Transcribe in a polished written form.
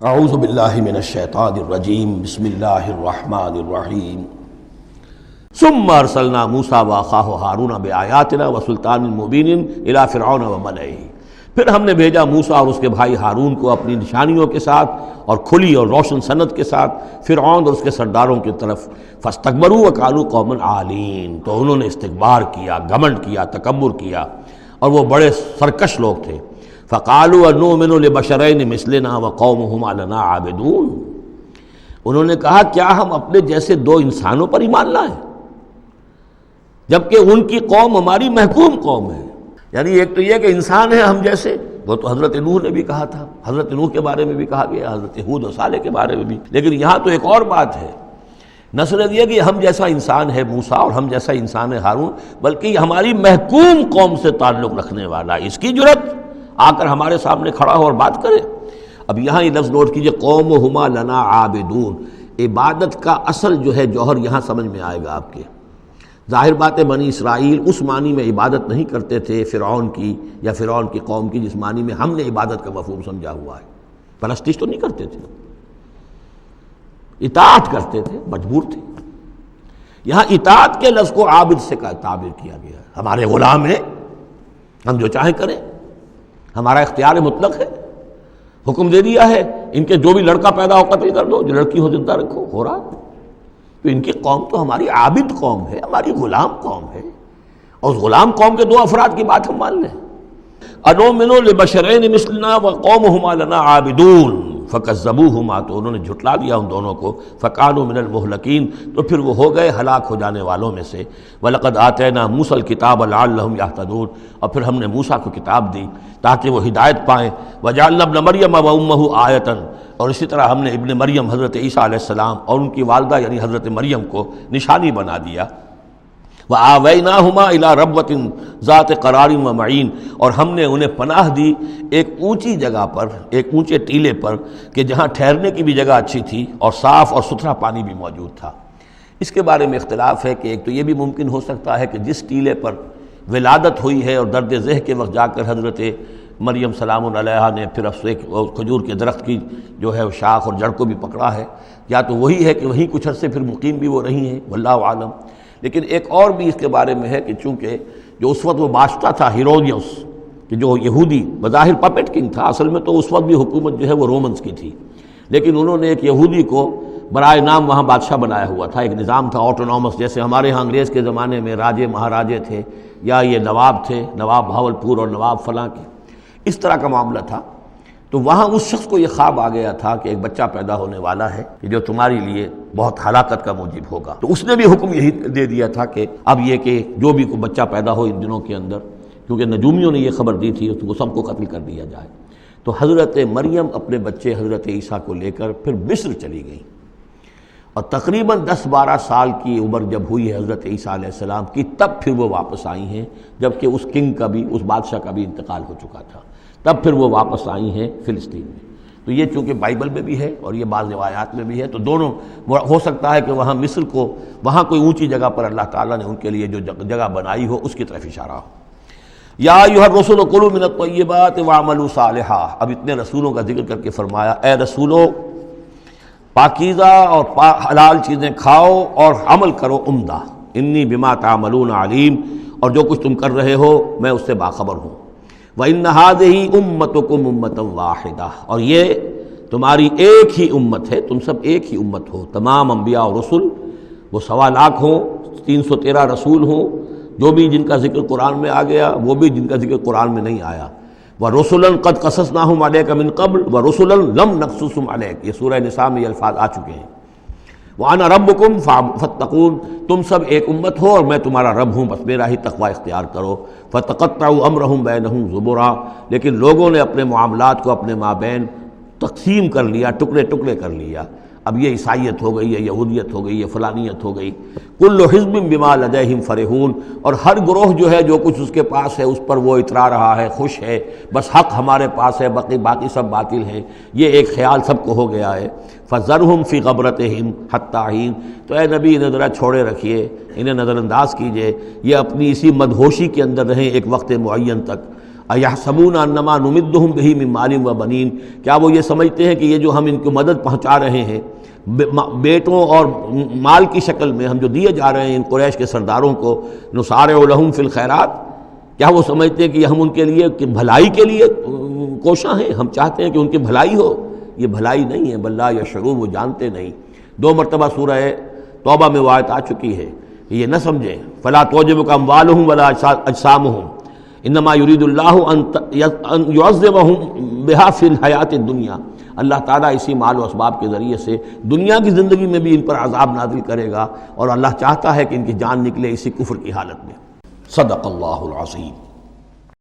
اعوذ باللہ من الشیطان الرجیم بسم اللہ الرحمن الرحیم ثم ارسلنا موسیٰ واخاہ ہارون بآیاتنا وسلطان مبین الی فرعون وملئہ، پھر ہم نے بھیجا موسیٰ اور اس کے بھائی ہارون کو اپنی نشانیوں کے ساتھ اور کھلی اور روشن سند کے ساتھ فرعون اور اس کے سرداروں کی طرف، فاستکبروا وکانوا قوما عالین، تو انہوں نے استکبار کیا، گھمنڈ کیا، تکبر کیا، اور وہ بڑے سرکش لوگ تھے۔ فقالوا انؤمن لبشرین مثلنا وقومہما لنا عابدون، انہوں نے کہا کیا ہم اپنے جیسے دو انسانوں پر ایمان لائیں جبکہ ان کی قوم ہماری محکوم قوم ہے۔ یعنی ایک تو یہ کہ انسان ہے ہم جیسے، وہ تو حضرت نوح نے بھی کہا تھا، حضرت نوح کے بارے میں بھی کہا گیا، حضرت ہود و صالح کے بارے میں بھی، لیکن یہاں تو ایک اور بات ہے، نہ صرف یہ کہ ہم جیسا انسان ہے موسیٰ اور ہم جیسا انسان ہے ہارون، بلکہ یہ ہماری محکوم قوم سے تعلق رکھنے والا، اس کی جرت آ کر ہمارے سامنے کھڑا ہو اور بات کرے۔ اب یہاں یہ لفظ نوٹ کیجئے، قومہما لنا عابدون، عبادت کا اصل جو ہے جوہر یہاں سمجھ میں آئے گا آپ کے۔ ظاہر بات ہے بنی اسرائیل اس معنی میں عبادت نہیں کرتے تھے فرعون کی یا فرعون کی قوم کی جس معنی میں ہم نے عبادت کا مفہوم سمجھا ہوا ہے، پرستش تو نہیں کرتے تھے، اطاعت کرتے تھے، مجبور تھے۔ یہاں اطاعت کے لفظ کو عابد سے تعبیر کیا گیا ہے، ہمارے غلام ہیں، ہم جو چاہیں کریں، ہمارا اختیار مطلق ہے، حکم دے دیا ہے ان کے جو بھی لڑکا پیدا ہو قتل کر دو، جو لڑکی ہو زندہ رکھو، ہو رہا۔ تو ان کی قوم تو ہماری عابد قوم ہے، ہماری غلام قوم ہے، اور اس غلام قوم کے دو افراد کی بات ہم مان لیں۔ انؤمن لبشرین مثلنا وقومہما لنا عابدون فکذبوہما، تو انہوں نے جھٹلا دیا ان دونوں کو، فکانوا من المہلکین، تو پھر وہ ہو گئے ہلاک ہو جانے والوں میں سے۔ وَلَقَدْ آتَيْنَا مُوسَى الْكِتَابَ لَعَلَّهُمْ يَهْتَدُونَ، اور پھر ہم نے موسیٰ کو کتاب دی تاکہ وہ ہدایت پائیں۔ وَجَعَلْنَا ابْنَ مَرْيَمَ وَأُمَّهُ آیَةً، اور اسی طرح ہم نے ابن مریم حضرت عیسیٰ علیہ السلام اور ان کی والدہ یعنی حضرت مریم کو نشانی بنا دیا۔ وَآوَيْنَاهُمَا إِلَىٰ رَبْوَةٍ ذَاتِ قَرَارٍ وَمَعِينٍ، اور ہم نے انہیں پناہ دی ایک اونچی جگہ پر، ایک اونچے ٹیلے پر کہ جہاں ٹھہرنے کی بھی جگہ اچھی تھی اور صاف اور ستھرا پانی بھی موجود تھا۔ اس کے بارے میں اختلاف ہے کہ ایک تو یہ بھی ممکن ہو سکتا ہے کہ جس ٹیلے پر ولادت ہوئی ہے اور درد ذہ کے وقت جا کر حضرت مریم سلام علیہا نے پھر کھجور کے درخت کی جو ہے شاخ اور جڑ کو بھی پکڑا ہے، یا تو وہی ہے کہ وہیں کچھ عرصے پھر مقیم بھی وہ رہی ہیں، واللہ عالم۔ لیکن ایک اور بھی اس کے بارے میں ہے کہ چونکہ جو اس وقت وہ بادشاہ تھا ہیرودیوس، کہ جو یہودی بظاہر پپٹ کنگ تھا، اصل میں تو اس وقت بھی حکومت جو ہے وہ رومنز کی تھی، لیکن انہوں نے ایک یہودی کو برائے نام وہاں بادشاہ بنایا ہوا تھا۔ ایک نظام تھا آٹونومس، جیسے ہمارے ہاں انگریز کے زمانے میں راجے مہاراجے تھے یا یہ نواب تھے، نواب بہاولپور اور نواب فلاں کے، اس طرح کا معاملہ تھا۔ تو وہاں اس شخص کو یہ خواب آ گیا تھا کہ ایک بچہ پیدا ہونے والا ہے کہ جو تمہاری لیے بہت ہلاکت کا موجب ہوگا، تو اس نے بھی حکم یہی دے دیا تھا کہ اب یہ کہ جو بھی کوئی بچہ پیدا ہو ان دنوں کے اندر، کیونکہ نجومیوں نے یہ خبر دی تھی، تو وہ سب کو قتل کر دیا جائے۔ تو حضرت مریم اپنے بچے حضرت عیسیٰ کو لے کر پھر مصر چلی گئی، اور تقریباً 10-12 سال کی عمر جب ہوئی ہے حضرت عیسیٰ علیہ السلام کی، تب پھر وہ واپس آئی ہیں، جبکہ اس کنگ کا بھی، اس بادشاہ کا بھی انتقال ہو چکا تھا، تب پھر وہ واپس آئی ہیں فلسطین میں۔ تو یہ چونکہ بائبل میں بھی ہے اور یہ بعض روایات میں بھی ہے، تو دونوں ہو سکتا ہے کہ وہاں مصر کو، وہاں کوئی اونچی جگہ پر اللہ تعالیٰ نے ان کے لیے جو جگہ بنائی ہو اس کی طرف اشارہ ہو۔ یا ایھا الرسل کلوا من الطیبات واعملوا صالحا، اب اتنے رسولوں کا ذکر کر کے فرمایا اے رسولو پاکیزہ اور حلال چیزیں کھاؤ اور عمل کرو عمدہ، انی بما تعملون علیم، اور جو کچھ تم کر رہے ہو میں اس سے باخبر ہوں۔ وَإِنَّ هَٰذِهِ أُمَّتُكُمْ أُمَّةً وَاحِدَةً، اور یہ تمہاری ایک ہی امت ہے، تم سب ایک ہی امت ہو۔ تمام انبیاء اور رسل، وہ 1.25 لاکھ ہوں، 313 رسول ہوں، جو بھی جن کا ذکر قرآن میں آ گیا، وہ بھی جن کا ذکر قرآن میں نہیں آیا۔ وَرُسُلًا قَدْ قَصَصْنَاهُمْ عَلَيْكَ مِن قَبْلُ وَرُسُلًا لَمْ نَقْصُصْهُمْ عَلَيْكَ، یہ سورہ نساء میں یہ الفاظ آ چکے ہیں۔ وَأَنَا رَبُّكُمْ فَاتَّقُونِ، تم سب ایک امت ہو اور میں تمہارا رب ہوں، بس میرا ہی تقوی اختیار کرو۔ فَتَقَطَّعُوا أَمْرَهُمْ بَيْنَهُمْ زُبُرًا، لیکن لوگوں نے اپنے معاملات کو اپنے مابین تقسیم کر لیا، ٹکڑے ٹکڑے کر لیا۔ اب یہ عیسائیت ہو گئی، یہ یہودیت ہو گئی، یہ فلانیت ہو گئی۔ کل حزب بما لدیہم فرحون، اور ہر گروہ جو ہے جو کچھ اس کے پاس ہے اس پر وہ اترا رہا ہے، خوش ہے، بس حق ہمارے پاس ہے، باقی سب باطل ہیں، یہ ایک خیال سب کو ہو گیا ہے۔ فذرہم فی غبرتہم حتی حین، تو اے نبی انہیں ذرا چھوڑے رکھیے، انہیں نظر انداز کیجئے، یہ اپنی اسی مدہوشی کے اندر رہیں ایک وقت معین تک۔ اَیَحْسَبُونَ أَنَّمَا نُمِدُّهُم بِهِ مِن مَالٍ وَبَنِینَ، کیا وہ یہ سمجھتے ہیں کہ یہ جو ہم ان کو مدد پہنچا رہے ہیں بیٹوں اور مال کی شکل میں، ہم جو دیے جا رہے ہیں ان قریش کے سرداروں کو، نُسَارِعُ لَهُم فِی الْخَیرَات، کیا وہ سمجھتے ہیں کہ ہم ان کے لیے بھلائی کے لیے کوشاں ہیں، ہم چاہتے ہیں کہ ان کی بھلائی ہو؟ یہ بھلائی نہیں ہے، بل لا یشعرون، وہ جانتے نہیں۔ 2 مرتبہ سورہ توبہ میں وہ آیت آ چکی ہے کہ یہ نہ سمجھیں، فلا تعجبک اموالہم ولا اجسامہم انما یرید اللہ ان یعذبہم بہا فی الحیات الدنیا، اللہ تعالیٰ اسی مال و اسباب کے ذریعے سے دنیا کی زندگی میں بھی ان پر عذاب نازل کرے گا، اور اللہ چاہتا ہے کہ ان کی جان نکلے اسی کفر کی حالت میں۔ صدق اللہ العظیم۔